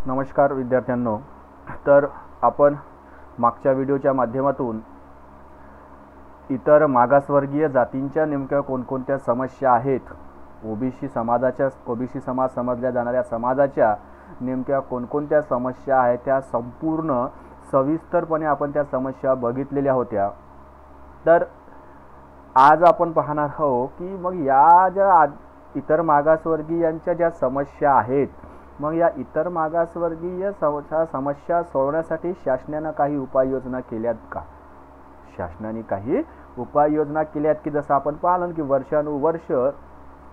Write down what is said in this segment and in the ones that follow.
नमस्कार विद्यार्थ्यांनो. तर आपण मागच्या व्हिडिओच्या माध्यमातून इतर मागासवर्गीय जातींच्या नेमक्या कोणकोणत्या समस्या आहेत, ओबीसी समाज समजल्या जाणाऱ्या समाजाच्या नेमक्या कोणकोणत्या समस्या आहेत त्या संपूर्ण सविस्तरपणे आपण त्या समस्या बघितलेल्या होत्या. तर आज आपण पाहणार आहोत की मग या ज्या इतर मागासवर्गीयांच्या ज्या समस्या आहेत, मग या इतर मागासवर्गीय समस्या सोडवण्यासाठी शासनाने काही उपाययोजना केल्यात का? शासनाने काही उपाययोजना केल्यात की जसं आपण पाहिलं की वर्षानुवर्ष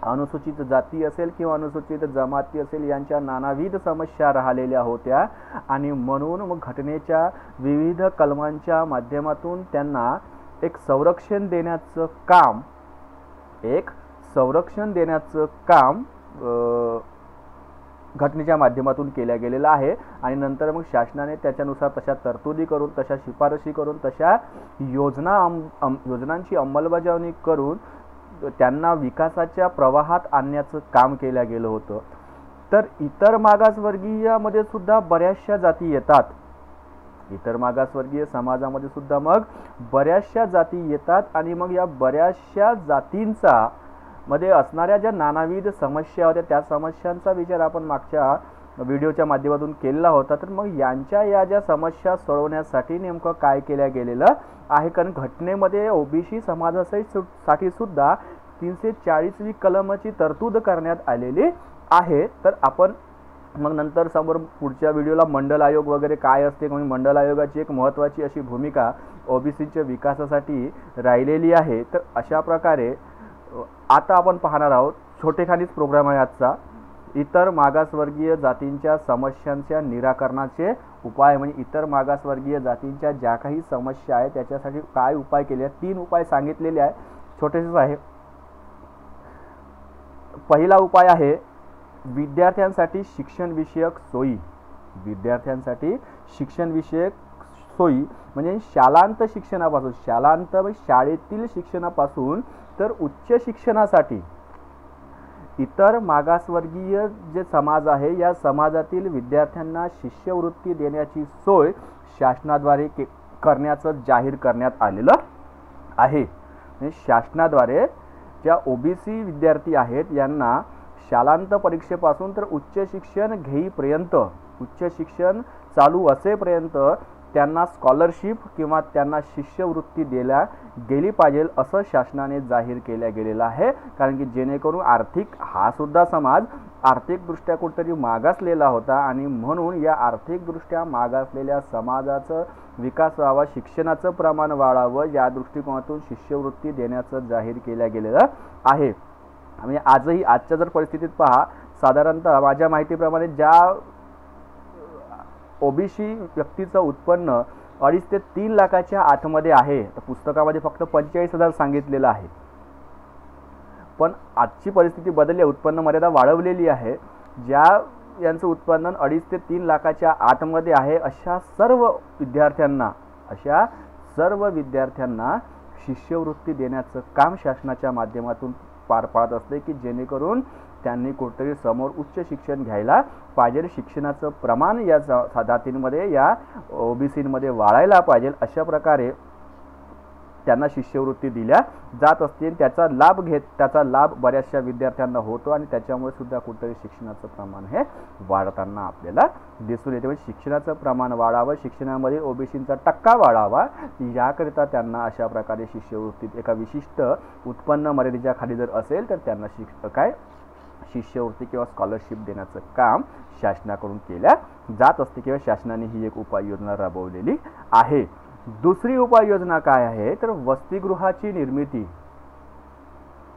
अनुसूचित जाती असेल किंवा अनुसूचित जमाती असेल यांच्या नानाविध समस्या राहिलेल्या होत्या आणि म्हणून मग घटनेच्या विविध कलमांच्या माध्यमातून त्यांना एक संरक्षण देण्याचं काम घटनेच्या माध्यमातून केल्या गेलेला आहे. आणि नंतर मग शासनाने त्याच्यानुसार तशा तरतुदी करून, तशा शिफारशी करून, तशा योजनांची अंमलबजावणी करून त्यांना विकासाच्या प्रवाहात आणण्याचं काम केलं गेलं होतं. तर इतर मागासवर्गीयामध्ये सुद्धा बऱ्याचशा जाती येतात. इतर मागासवर्गीय समाजामध्ये सुद्धा मग बऱ्याचशा जाती येतात आणि मग या बऱ्याचशा जातींचा मध्ये असणाऱ्या ज्या नानाविध समस्या होत्या त्या समस्यांचा विचार आपण मागच्या व्हिडिओच्या माध्यमातून केलेला होता. तर मग यांच्या या ज्या समस्या सोडवण्यासाठी नेमकं काय केल्या गेलेलं आहे, कारण घटनेमध्ये ओबीसी समाजासाठी सुद्धा 340वी कलमाची तरतूद करण्यात आलेली आहे. तर आपण मग नंतर समोर पुढच्या व्हिडिओला मंडल आयोग वगैरे काय असते, म्हणजे मंडल आयोगाची एक महत्त्वाची अशी भूमिका ओबीसीच्या विकासासाठी राहिलेली आहे. तर अशा प्रकारे आता आपण पाहणार आहोत, छोटेखानीच प्रोग्राम आहे आजचा, इतर मागासवर्गीय जातींच्या समस्यांच्या निराकरणाचे उपाय. म्हणजे इतर मागासवर्गीय जातींच्या ज्या काही समस्या आहेत त्याच्यासाठी काय उपाय केले आहेत. 3 उपाय सांगितलेले आहे, छोटेसेच आहे. पहिला उपाय आहे विद्यार्थ्यांसाठी शिक्षणविषयक सोयी. विद्यार्थ्यांसाठी शिक्षणविषयक सोयी म्हणजे शालांत शाळेतील शिक्षणापासून तर उच्च शिक्षणासाठी इतर मागासवर्गीय जे समाज आहे या समाजातील विद्यार्थ्यांना शिष्यवृत्ती देण्याची सोय शासनाद्वारे करण्याचं जाहीर करण्यात आलेलं आहे. शासनाद्वारे ज्या ओबीसी विद्यार्थी आहेत यांना शालांत परीक्षेपासून तर उच्च शिक्षण घेईपर्यंत, उच्च शिक्षण चालू असेपर्यंत त्यांना स्कॉलरशिप किंवा त्यांना शिष्यवृत्ती दिल्या गेली पाहिजे असं शासनाने जाहीर केलं गेलेलं आहे. कारण की जेणेकरून हा सुद्धा समाज आर्थिकदृष्ट्या कुठेतरी मागासलेला होता आणि म्हणून या आर्थिकदृष्ट्या मागासलेल्या समाजाचं विकास व्हावा, शिक्षणाचं प्रमाण वाढावं या दृष्टिकोनातून शिष्यवृत्ती देण्याचं जाहीर केलं गेलेलं आहे. म्हणजे आजच्या जर परिस्थितीत पहा, साधारणतः माझ्या माहितीप्रमाणे ज्या ओबीसी व्यक्तीचं उत्पन्न 2.5 ते 3 लाखाच्या आतमध्ये आहे, तर पुस्तकामध्ये फक्त 45,000 सांगितलेलं आहे. पण आजची परिस्थिती बदलली, उत्पन्न मर्यादा वाढवलेली आहे. यांचं उत्पन्न 2.5 ते 3 लाखाच्या आतमध्ये आहे अशा सर्व विद्यार्थ्यांना शिष्यवृत्ती देण्याचं काम शासनाच्या माध्यमातून पार पाडत असते की जेणेकरून त्यांनी कुठेतरी समोर उच्च शिक्षण घ्यायला पाहिजे, शिक्षणाचं प्रमाण या जातींमध्ये या ओबीसीमध्ये वाढायला पाहिजे. अशा प्रकारे त्यांना शिष्यवृत्ती दिल्या जात असते. त्याचा लाभ बऱ्याचशा विद्यार्थ्यांना होतो आणि त्याच्यामुळे सुद्धा कुठेतरी शिक्षणाचं प्रमाण हे वाढताना आपल्याला दिसून येते. म्हणजे शिक्षणाचं प्रमाण वाढावं, शिक्षणामध्ये ओबीसींचा टक्का वाढावा याकरिता त्यांना अशा प्रकारे शिष्यवृत्ती एका विशिष्ट उत्पन्न मर्यादेच्या खाली जर असेल तर त्यांना शिष्यवृत्ती किंवा स्कॉलरशिप देण्याचं काम शासनाकडून केल्या जात असते किंवा शासनाने ही एक उपाययोजना राबवलेली आहे. दुसरी उपाययोजना काय आहे तर वसतिगृहाची निर्मिती.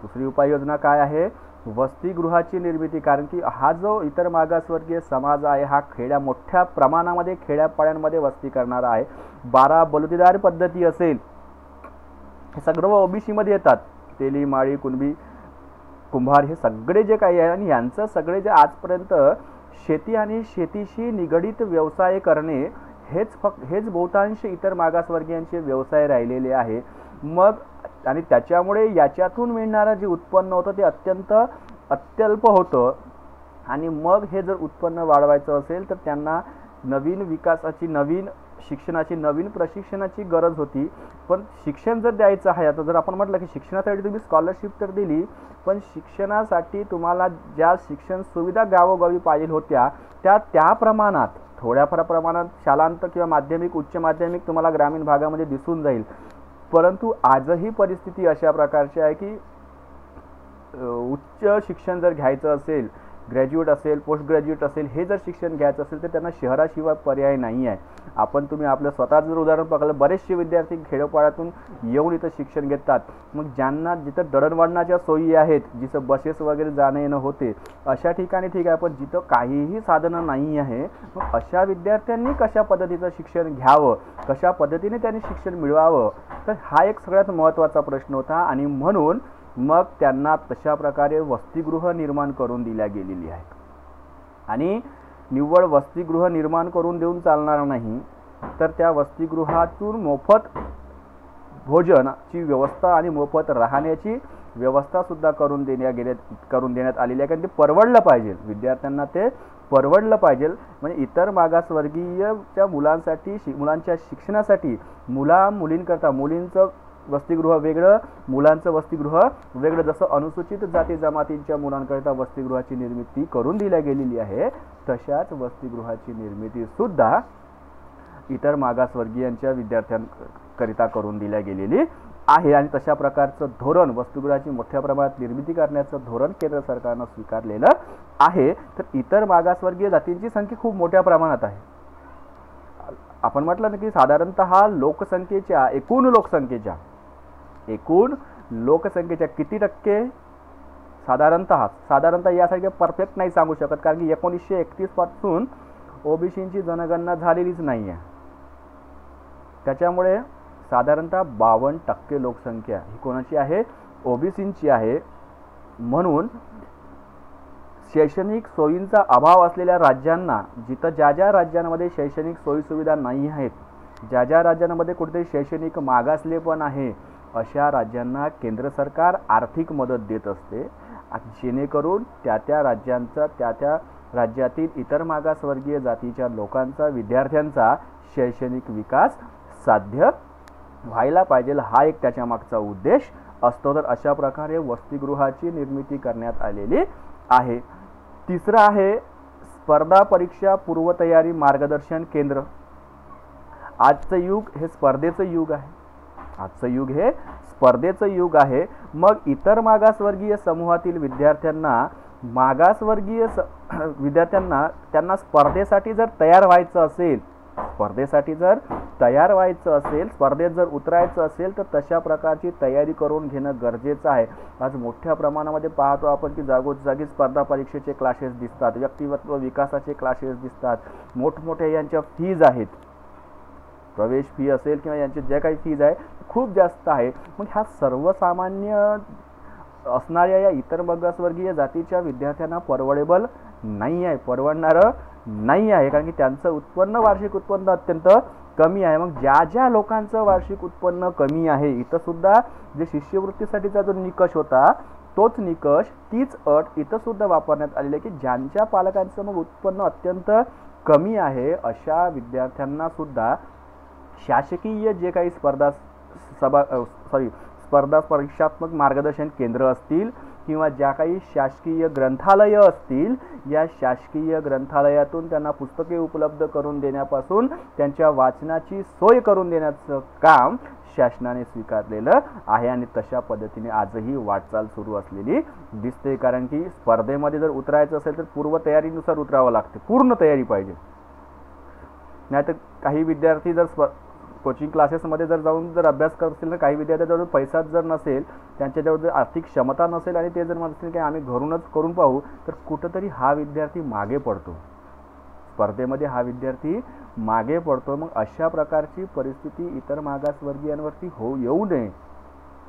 दुसरी उपाययोजना काय आहे? वसतिगृहाची निर्मिती. कारण की हा जो इतर मागासवर्गीय समाज आहे हा मोठ्या प्रमाणामध्ये खेड्यापाड्यांमध्ये वस्ती करणारा आहे. 12 बलुतेदार पद्धती असेल, हे सगळं ओबीसी मध्ये येतात. तेली, माळी, कुणबी, कुंभार हे सगळे जे काही आहे आणि यांचं सगळे जे आजपर्यंत शेती आणि शेतीशी निगडित व्यवसाय करणे हेच बहुतांश इतर मागासवर्गीयांचे व्यवसाय राहिलेले आहे. मग आणि त्याच्यामुळे याच्यातून मिळणारं जे उत्पन्न होतं ते अत्यल्प होतं. आणि मग हे जर उत्पन्न वाढवायचं असेल तर त्यांना नवीन विकासाची, नवीन शिक्षणाची, नवीन प्रशिक्षणाची गरज होती. पण शिक्षण जर द्यायचं आहे, आता जर आपण म्हटलं की शिक्षणासाठी तुम्ही स्कॉलरशिप तर दिली, पण शिक्षणासाठी तुम्हाला ज्या शिक्षण सुविधा गावोगावी पाहिजे होत्या त्या प्रमाणात, थोड्याफार प्रमाणात शालांत किंवा माध्यमिक, उच्च माध्यमिक तुम्हाला ग्रामीण भागामध्ये दिसून जाईल. परंतु आजही परिस्थिती अशा प्रकारची आहे की उच्च शिक्षण जर घ्यायचं असेल, ग्रॅज्युएट असेल, पोस्ट ग्रॅज्युएट असेल, हे जर शिक्षण घ्यायचं असेल तर त्यांना शहराशिवाय पर्याय नाही आहे. तुम्ही आपलं स्वतःचं जर उदाहरण पाहिलं, बरेचसे विद्यार्थी खेडोपाड्यातून येऊन इथं शिक्षण घेतात. मग ज्यांना जिथं दळणवळणाच्या सोयी आहेत, जिथं बसेस वगैरे जाणं येणं होते, अशा ठिकाणी ठीक आहे, पण जिथं काहीही साधनं नाही आहे, मग अशा विद्यार्थ्यांनी कशा पद्धतीचं शिक्षण घ्यावं, कशा पद्धतीने त्यांनी शिक्षण मिळवावं, तर हा एक सगळ्यात महत्त्वाचा प्रश्न होता. आणि म्हणून मग त्यांना तशा प्रकारे वसतिगृह निर्माण करून दिल्या गेलेली आहेत. आणि निव्वळ वसतिगृह निर्माण करून देऊन चालणार नाही, तर त्या वसतिगृहातून मोफत भोजनाची व्यवस्था आणि मोफत राहण्याची व्यवस्था सुद्धा करून देण्यात आलेली आहे. कारण ते परवडलं पाहिजे विद्यार्थ्यांना, ते परवडलं पाहिजे. म्हणजे इतर मागासवर्गीयच्या मुलांसाठी, मुलांच्या शिक्षणासाठी मुलींकरता मुलींचं वसतिगृह वेगळं, मुलांचं वसतिगृह वेगळं. जसं अनुसूचित जाती जमातींच्या मुलांकरिता वसतिगृहाची निर्मिती करून दिल्या गेलेली आहे, तशाच वसतिगृहाची निर्मिती सुद्धा इतर मागासवर्गीयांच्या विद्यार्थ्यांकरिता करून दिल्या गेलेली आहे. आणि तशा प्रकारचं धोरण, वसतिगृहाची मोठ्या प्रमाणात निर्मिती करण्याचं धोरण केंद्र सरकारनं स्वीकारलेलं आहे. तर इतर मागासवर्गीय जातींची संख्या खूप मोठ्या प्रमाणात आहे. आपण म्हटलं ना की साधारणतः लोकसंख्येच्या, एकूण लोकसंख्येच्या किती टक्के, साधारणतः यासाठी परफेक्ट नाही सांगू शकत, कारण की 1931 पासून ओबीसींची जनगणना झालेलीच नाही आहे. त्याच्यामुळे साधारणतः 52% लोकसंख्या ही कोणाची आहे, ओबीसींची आहे. म्हणून शैक्षणिक सोयींचा अभाव असलेल्या राज्यांना, ज्या राज्यांमध्ये शैक्षणिक सोयीसुविधा नाही आहेत, ज्या राज्यांमध्ये कुठेतरी शैक्षणिक मागासलेपण आहे, अशा राज्यांना केंद्र सरकार आर्थिक मदत देत असते, जेणेकरून त्या राज्यातील इतर मागासवर्गीय जातीच्या लोकांचा, विद्यार्थ्यांचा शैक्षणिक विकास साध्य व्हायला पाहिजे. हा एक त्याच्या मागचा उद्देश असतो. तर अशा प्रकारे वसतिगृहाची निर्मिती करण्यात आलेली आहे. तिसरं आहे स्पर्धा परीक्षा पूर्वतयारी मार्गदर्शन केंद्र. आजचं युग हे स्पर्धेचं युग आहे. मग इतर मागासवर्गीय समूहातील विद्यार्थ्यांना, त्यांना स्पर्धेसाठी जर तयार व्हायचं असेल, स्पर्धेत जर उतरायचं असेल, तर तशा प्रकारची तयारी करून घेणं गरजेचं आहे. आज मोठ्या प्रमाणामध्ये पाहतो आपण की जागोजागी स्पर्धा परीक्षेचे क्लासेस दिसतात, व्यक्तिमत्व विकासाचे क्लासेस दिसतात, मोठमोठ्या यांच्या फीज आहेत, प्रवेश फी असेल किंवा यांचे जे काही फीज आहे खूप जास्त आहे. मग ह्या सर्वसामान्य असणाऱ्या या इतर मागासवर्गीय जातीच्या विद्यार्थ्यांना परवडेबल नाही आहे, परवडणारं नाही आहे, कारण की त्यांचं वार्षिक उत्पन्न अत्यंत कमी आहे. मग ज्या लोकांचं वार्षिक उत्पन्न कमी आहे, इथं सुद्धा जे शिष्यवृत्तीसाठीचा जो निकष होता, तोच निकष, तीच अट इथं सुद्धा वापरण्यात आलेली आहे की ज्यांच्या पालकांचं मग उत्पन्न अत्यंत कमी आहे, अशा विद्यार्थ्यांना सुद्धा शासकीय जे काही स्पर्धा परीक्षात्मक मार्गदर्शन केंद्र असतील किंवा ज्या काही शासकीय ग्रंथालय असतील, या शासकीय ग्रंथालयातून त्यांना पुस्तके उपलब्ध करून देण्यापासून त्यांच्या वाचनाची सोय करून देण्याचं काम शासनाने स्वीकारलेलं आहे. आणि तशा पद्धतीने आजही वाटचाल सुरू असलेली दिसते. कारण की स्पर्धेमध्ये जर उतरायचं असेल तर पूर्वतयारीनुसार उतरावं लागते, पूर्ण तयारी पाहिजे. नाहीतर काही विद्यार्थी जर कोचिंग क्लासेसमध्ये जर जाऊन जर अभ्यास करत असतील, तर काही विद्यार्थ्यांजवळ पैसाच जर नसेल, त्यांच्याजवळ जर आर्थिक क्षमता नसेल आणि ते जर म्हणत असतील की आम्ही घरूनच करून पाहू, तर कुठंतरी हा विद्यार्थी मागे पडतो, स्पर्धेमध्ये हा विद्यार्थी मागे पडतो. मग अशा प्रकारची परिस्थिती इतर मागासवर्गीयांवरती येऊ नये,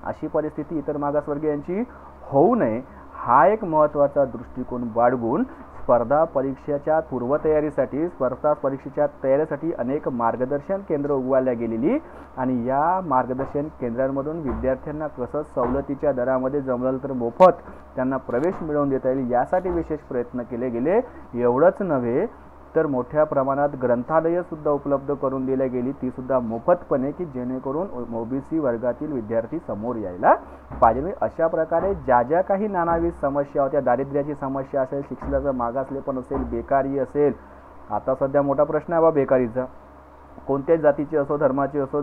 अशी परिस्थिती इतर मागासवर्गीयांची होऊ नये, हा एक महत्त्वाचा दृष्टिकोन बाळगून स्पर्धा परीक्षेच्या पूर्वतयारीसाठी स्पर्धा परीक्षेच्या तयारीसाठी अनेक मार्गदर्शन केंद्र उभारल्या गेलेली आणि या मार्गदर्शन केंद्रांमधून विद्यार्थ्यांना कसं सवलतीच्या दरामध्ये जमलं तर मोफत त्यांना प्रवेश मिळवून देता येईल यासाठी विशेष प्रयत्न केले गेले. एवढंच नव्हे तर मोठ्या प्रमाणात ग्रंथालयं सुद्धा उपलब्ध करून दिल्या गेली, ती सुद्धा मोफतपणे, की जेणेकरून ओबीसी वर्गातील विद्यार्थी समोर यायला पाहिजे. अशा प्रकारे ज्या ज्या काही नानाविध समस्या होत्या, दारिद्र्याची समस्या असेल, शिक्षणाचं मागासलेपण असेल, बेकारी असेल, आता सध्या मोठा प्रश्न आहे बा बेकारीचा, कोणत्याही जातीची असो धर्माची असो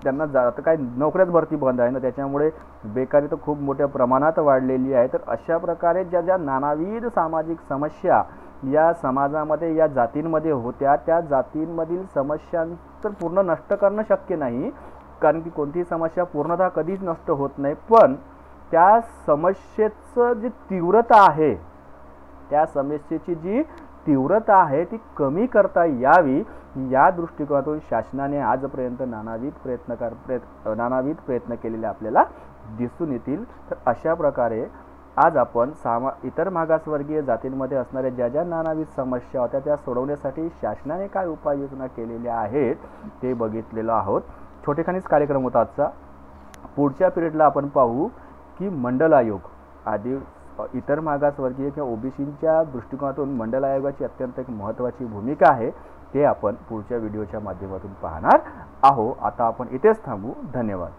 त्यांना आता काय नोकऱ्याच भरती बंद आहे ना, त्याच्यामुळे बेकारी तर खूप मोठ्या प्रमाणात वाढलेली आहे. तर अशा प्रकारे ज्या ज्या नानाविध सामाजिक समस्या या समाजामध्ये या जातींमध्ये होत्या त्या जातींमधील समस्यांचं पूर्ण नष्ट करणं शक्य नाही, कारण की कोणतीही समस्या पूर्णतः कधीच नष्ट होत नाही, पण त्या समस्येचं जी तीव्रता आहे त्या समस्येची जी तीव्रता आहे ती कमी करता यावी या दृष्टिकोनातून शासनाने आजपर्यंत नानाविध प्रयत्न केलेले आपल्याला दिसून येतील. तर अशा प्रकारे आज आपण इतर मागासवर्गीय जातींमध्ये असणाऱ्या ज्या ज्या नानाविध समस्या होत्या त्या सोडवण्यासाठी शासनाने काय उपाययोजना केलेल्या आहेत ते बघितलेलं आहोत. छोटेखानीच कार्यक्रम होता आजचा. पुढच्या पिरियडला आपण पाहू की मंडल आयोग आधी इतर मागासवर्गीय किंवा ओबीसीच्या दृष्टिकोनातून मंडल आयोगाची अत्यंत एक महत्त्वाची भूमिका आहे, ते आपण पुढच्या व्हिडिओच्या माध्यमातून पाहणार आहोत. आता आपण इथेच थांबू. धन्यवाद.